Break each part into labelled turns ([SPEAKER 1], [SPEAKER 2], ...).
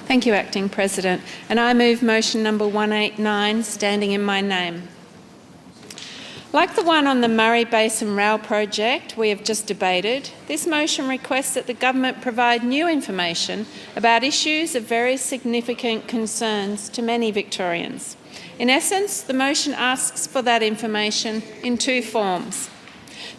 [SPEAKER 1] Thank you, Acting President. And I move motion number 189, standing in my name. Like the one on the Murray Basin Rail project we have just debated, this motion requests that the government provide new information about issues of very significant concerns to many Victorians. In essence, the motion asks for that information in two forms.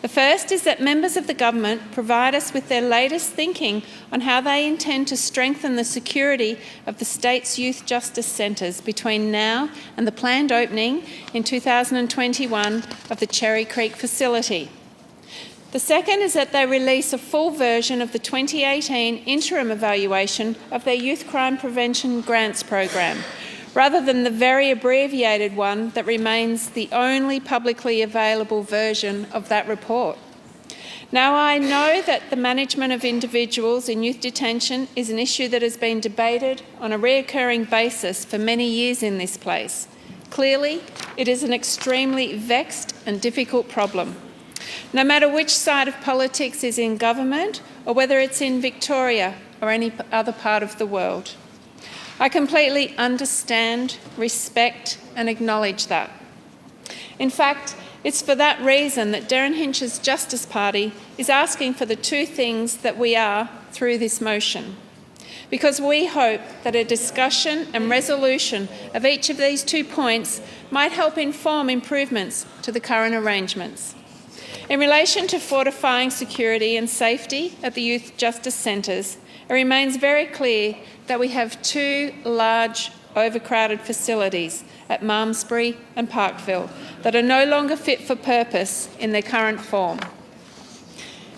[SPEAKER 1] The first is that members of the government provide us with their latest thinking on how they intend to strengthen the security of the state's youth justice centres between now and the planned opening in 2021 of the Cherry Creek facility. The second is that they release a full version of the 2018 interim evaluation of their Youth Crime Prevention Grants program, rather than the very abbreviated one that remains the only publicly available version of that report. Now, I know that the management of individuals in youth detention is an issue that has been debated on a recurring basis for many years in this place. Clearly, it is an extremely vexed and difficult problem. No matter which side of politics is in government or whether it's in Victoria or any other part of the world. I completely understand, respect and acknowledge that. In fact, it's for that reason that Derryn Hinch's Justice Party is asking for the two things that we are through this motion, because we hope that a discussion and resolution of each of these 2 points might help inform improvements to the current arrangements. In relation to fortifying security and safety at the youth justice centres, it remains very clear that we have two large overcrowded facilities at Malmesbury and Parkville that are no longer fit for purpose in their current form.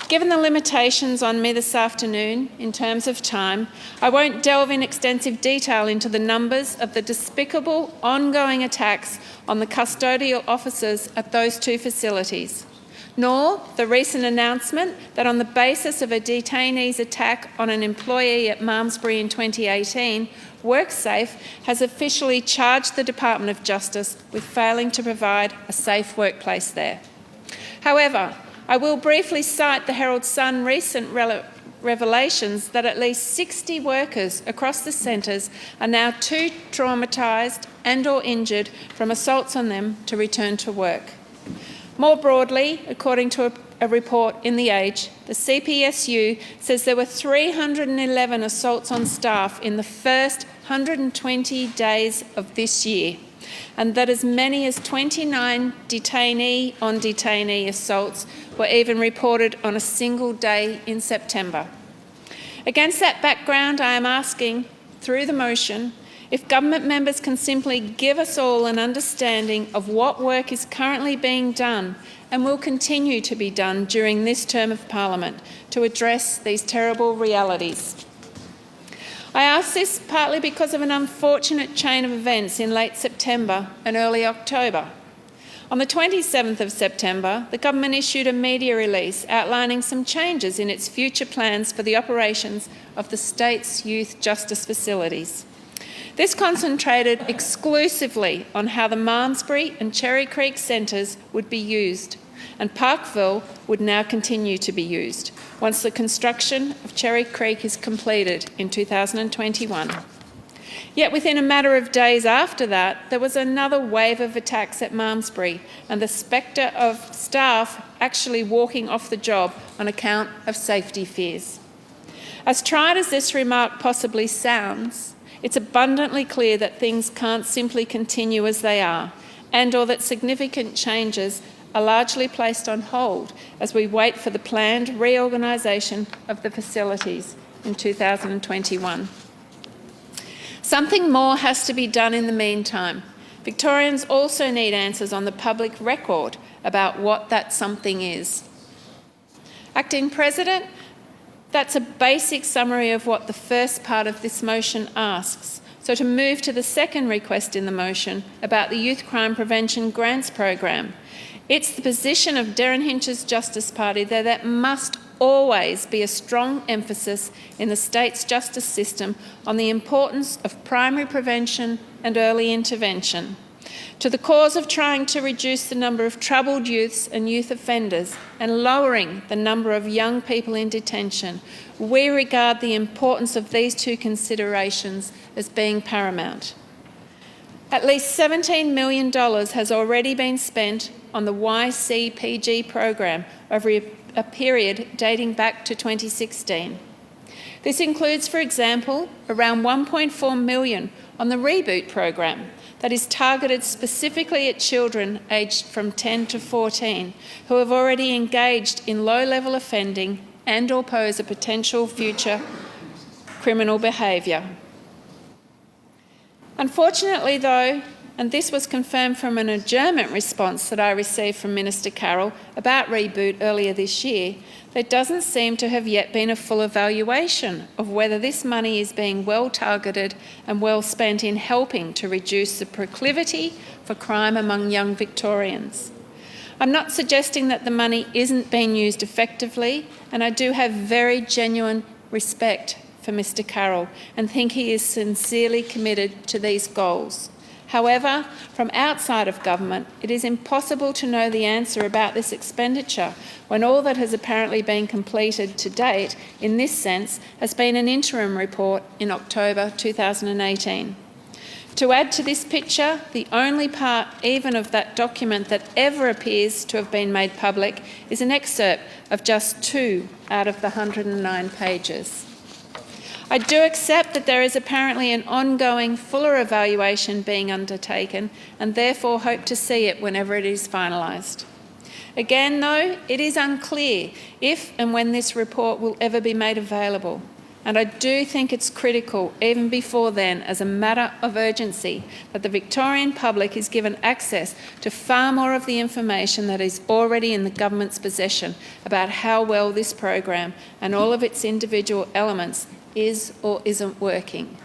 [SPEAKER 1] Given the limitations on me this afternoon in terms of time, I won't delve in extensive detail into the numbers of the despicable ongoing attacks on the custodial officers at those two facilities, nor the recent announcement that on the basis of a detainee's attack on an employee at Malmesbury in 2018, WorkSafe has officially charged the Department of Justice with failing to provide a safe workplace there. However, I will briefly cite the Herald Sun recent revelations that at least 60 workers across the centres are now too traumatised and/or injured from assaults on them to return to work. More broadly, according to a report in The Age, the CPSU says there were 311 assaults on staff in the first 120 days of this year, and that as many as 29 detainee-on-detainee assaults were even reported on a single day in September. Against that background, I am asking, through the motion, if government members can simply give us all an understanding of what work is currently being done and will continue to be done during this term of Parliament to address these terrible realities. I ask this partly because of an unfortunate chain of events in late September and early October. On the 27th of September, the government issued a media release outlining some changes in its future plans for the operations of the state's youth justice facilities. This concentrated exclusively on how the Malmesbury and Cherry Creek centres would be used, and Parkville would now continue to be used once the construction of Cherry Creek is completed in 2021. Yet within a matter of days after that, there was another wave of attacks at Malmesbury and the spectre of staff actually walking off the job on account of safety fears. As trite as this remark possibly sounds, it's abundantly clear that things can't simply continue as they are, and/or that significant changes are largely placed on hold as we wait for the planned reorganisation of the facilities in 2021. Something more has to be done in the meantime. Victorians also need answers on the public record about what that something is. Acting President, that's a basic summary of what the first part of this motion asks. So to move to the second request in the motion about the Youth Crime Prevention Grants Program, it's the position of Derryn Hinch's Justice Party that there must always be a strong emphasis in the state's justice system on the importance of primary prevention and early intervention, To the cause of trying to reduce the number of troubled youths and youth offenders and lowering the number of young people in detention, we regard the importance of these two considerations as being paramount. At least $17 million has already been spent on the YCPG program over a period dating back to 2016. This includes, for example, around $1.4 million on the Reboot program that is targeted specifically at children aged from 10 to 14 who have already engaged in low-level offending and or pose a potential future criminal behaviour. Unfortunately, though, and this was confirmed from an adjournment response that I received from Minister Carroll about Reboot earlier this year, there doesn't seem to have yet been a full evaluation of whether this money is being well targeted and well spent in helping to reduce the proclivity for crime among young Victorians. I'm not suggesting that the money isn't being used effectively, and I do have very genuine respect for Mr Carroll and think he is sincerely committed to these goals. However, from outside of government, it is impossible to know the answer about this expenditure when all that has apparently been completed to date in this sense has been an interim report in October 2018. To add to this picture, the only part even of that document that ever appears to have been made public is an excerpt of just 2 out of the 109 pages. I do accept that there is apparently an ongoing fuller evaluation being undertaken and therefore hope to see it whenever it is finalised. Again, though, it is unclear if and when this report will ever be made available, and I do think it's critical, even before then, as a matter of urgency, that the Victorian public is given access to far more of the information that is already in the government's possession about how well this program and all of its individual elements is or isn't working.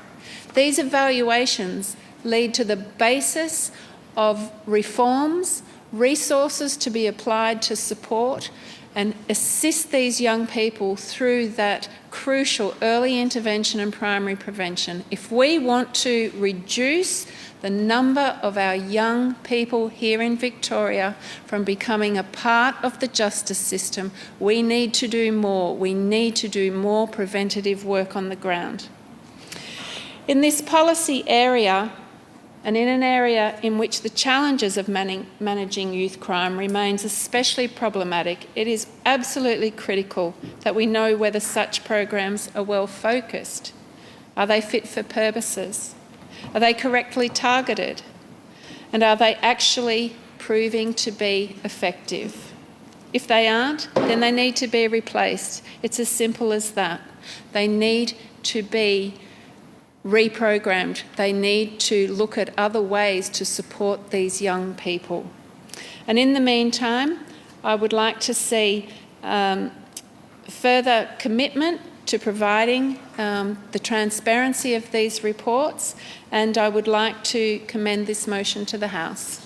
[SPEAKER 1] These evaluations lead to the basis of reforms, resources to be applied to support and assist these young people through that crucial early intervention and primary prevention. If we want to reduce the number of our young people here in Victoria from becoming a part of the justice system, we need to do more. We need to do more preventative work on the ground. In this policy area, and in an area in which the challenges of managing youth crime remains especially problematic, it is absolutely critical that we know whether such programs are well focused. Are they fit for purposes? Are they correctly targeted? And are they actually proving to be effective? If they aren't, then they need to be replaced. It's as simple as that. They need to be reprogrammed. They need to look at other ways to support these young people. And in the meantime, I would like to see further commitment to providing the transparency of these reports, and I would like to commend this motion to the House.